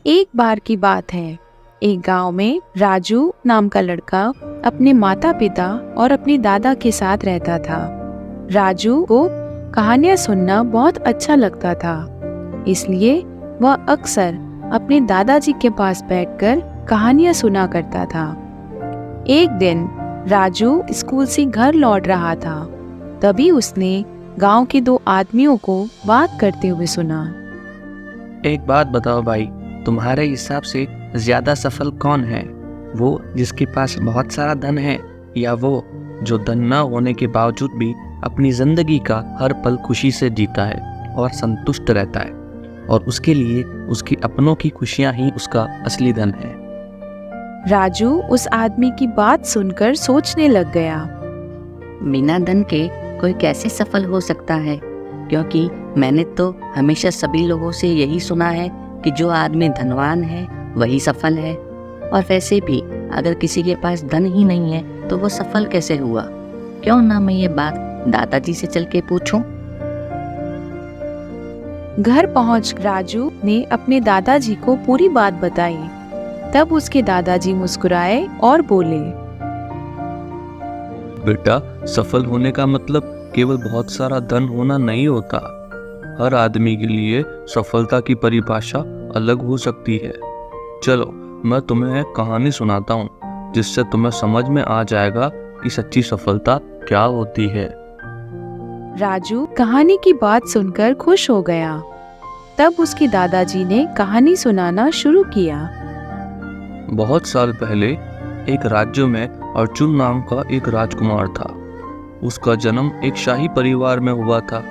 एक बार की बात है। एक गांव में राजू नाम का लड़का अपने माता पिता और अपने दादा के साथ रहता था। राजू को कहानियां सुनना बहुत अच्छा लगता था, इसलिए वह अक्सर अपने दादाजी के पास बैठकर कहानियां सुना करता था। एक दिन राजू स्कूल से घर लौट रहा था, तभी उसने गांव के दो आदमियों को बात करते हुए सुना। एक बात बताओ भाई, तुम्हारे हिसाब से ज्यादा सफल कौन है? वो जिसके पास बहुत सारा धन है, या वो जो धन न होने के बावजूद भी अपनी जिंदगी का हर पल खुशी से जीता है और संतुष्ट रहता है, और उसके लिए उसकी अपनों की खुशियां ही उसका असली धन है। राजू उस आदमी की बात सुनकर सोचने लग गया। बिना धन के कोई कैसे सफल हो सकता है? क्योंकि मैंने तो हमेशा सभी लोगों से यही सुना है कि जो आदमी धनवान है वही सफल है। और वैसे भी अगर किसी के पास धन ही नहीं है तो वो सफल कैसे हुआ? क्यों ना मैं ये बात दादाजी से चल के पूछूं? घर पहुंच राजू ने अपने दादाजी को पूरी बात बताई। तब उसके दादाजी मुस्कुराए और बोले, बेटा, सफल होने का मतलब केवल बहुत सारा धन होना नहीं होता। हर आदमी के लिए सफलता की परिभाषा अलग हो सकती है। चलो, मैं तुम्हें एक कहानी सुनाता हूँ, जिससे तुम्हें समझ में आ जाएगा कि सच्ची सफलता क्या होती है। राजू कहानी की बात सुनकर खुश हो गया। तब उसके दादाजी ने कहानी सुनाना शुरू किया। बहुत साल पहले एक राज्य में अर्जुन नाम का एक राजकुमार था। उसका जन्म एक शाही परिवार में हुआ था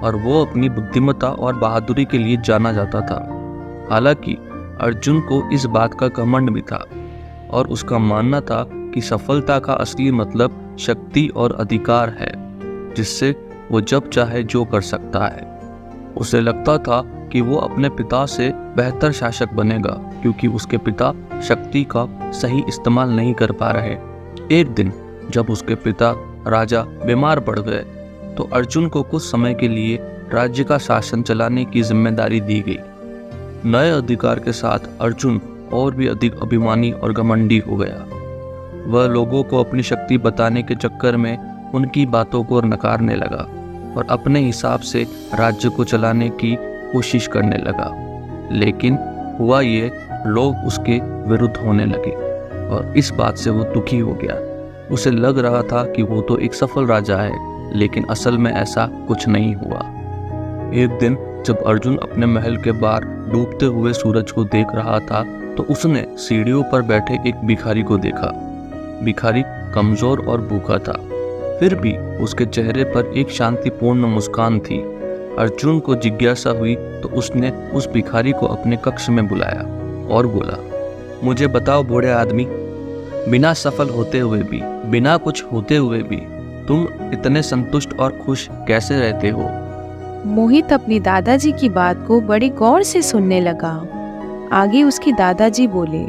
और वो अपनी बुद्धिमत्ता और बहादुरी के लिए जाना जाता था। हालांकि अर्जुन को इस बात का घमंड भी था और उसका मानना था कि सफलता का असली मतलब शक्ति और अधिकार है, जिससे वो जब चाहे जो कर सकता है। उसे लगता था कि वो अपने पिता से बेहतर शासक बनेगा, क्योंकि उसके पिता शक्ति का सही इस्तेमाल नहीं कर पा रहे। एक दिन जब उसके पिता राजा बीमार पड़ गए, तो अर्जुन को कुछ समय के लिए राज्य का शासन चलाने की जिम्मेदारी दी गई। नए अधिकार के साथ अर्जुन और भी अधिक अभिमानी और घमंडी हो गया। वह लोगों को अपनी शक्ति बताने के चक्कर में उनकी बातों को नकारने लगा और अपने हिसाब से राज्य को चलाने की कोशिश करने लगा। लेकिन हुआ ये, लोग उसके विरुद्ध होने लगे और इस बात से वो दुखी हो गया। उसे लग रहा था कि वो तो एक सफल राजा है, लेकिन असल में ऐसा कुछ नहीं हुआ। एक दिन जब अर्जुन अपने महल के बाहर डूबते हुए सूरज को देख रहा था, तो उसने सीढ़ियों पर बैठे एक भिखारी को देखा। भिखारी कमजोर और भूखा था, फिर भी उसके चेहरे पर एक शांतिपूर्ण मुस्कान थी। अर्जुन को जिज्ञासा हुई तो उसने उस भिखारी को अपने कक्ष में बुलाया और बोला, मुझे बताओ बूढ़े आदमी, बिना सफल होते हुए भी, बिना कुछ होते हुए भी तुम इतने संतुष्ट और खुश कैसे रहते हो? मोहित अपने दादाजी की बात को बड़े गौर से सुनने लगा। आगे उसके दादाजी बोले।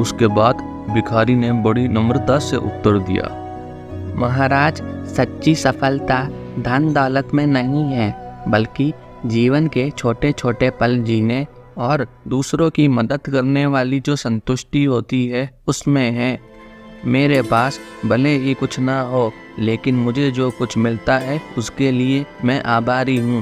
उसके बाद भिखारी ने बड़ी नम्रता से उत्तर दिया, महाराज, सच्ची सफलता धन दौलत में नहीं है, बल्कि जीवन के छोटे छोटे पल जीने और दूसरों की मदद करने वाली जो संतुष्टि होती है उसमें है। मेरे पास भले ही कुछ ना हो, लेकिन मुझे जो कुछ मिलता है उसके लिए मैं आभारी हूँ,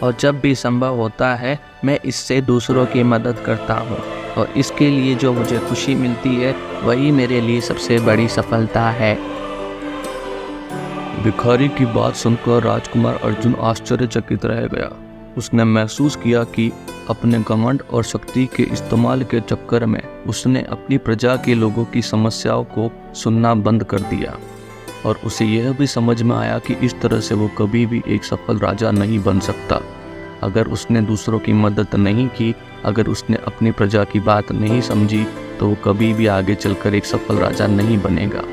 और जब भी संभव होता है मैं इससे दूसरों की मदद करता हूँ, और इसके लिए जो मुझे खुशी मिलती है वही मेरे लिए सबसे बड़ी सफलता है। भिखारी की बात सुनकर राजकुमार अर्जुन आश्चर्यचकित रह गया। उसने महसूस किया कि अपने घमंड और शक्ति के इस्तेमाल के चक्कर में उसने अपनी प्रजा के लोगों की समस्याओं को सुनना बंद कर दिया, और उसे यह भी समझ में आया कि इस तरह से वो कभी भी एक सफल राजा नहीं बन सकता। अगर उसने दूसरों की मदद नहीं की, अगर उसने अपनी प्रजा की बात नहीं समझी, तो वो कभी भी आगे चलकर एक सफल राजा नहीं बनेगा।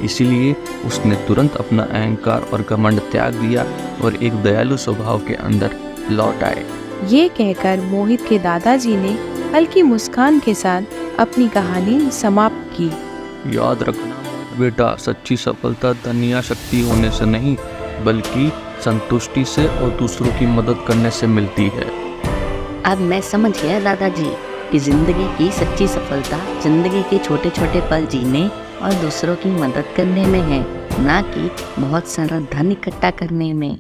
इसीलिए उसने तुरंत अपना अहंकार और घमंड त्याग दिया और एक दयालु स्वभाव के अंदर लौट आए। ये कहकर मोहित के दादाजी ने हल्की मुस्कान के साथ अपनी कहानी समाप्त की। याद रखना बेटा, सच्ची सफलता धन या शक्ति होने से नहीं, बल्कि संतुष्टि से और दूसरों की मदद करने से मिलती है। अब मैं समझ गया दादाजी, कि ज़िंदगी की सच्ची सफलता ज़िंदगी के छोटे छोटे पल जीने और दूसरों की मदद करने में है, ना कि बहुत सारा धन इकट्ठा करने में।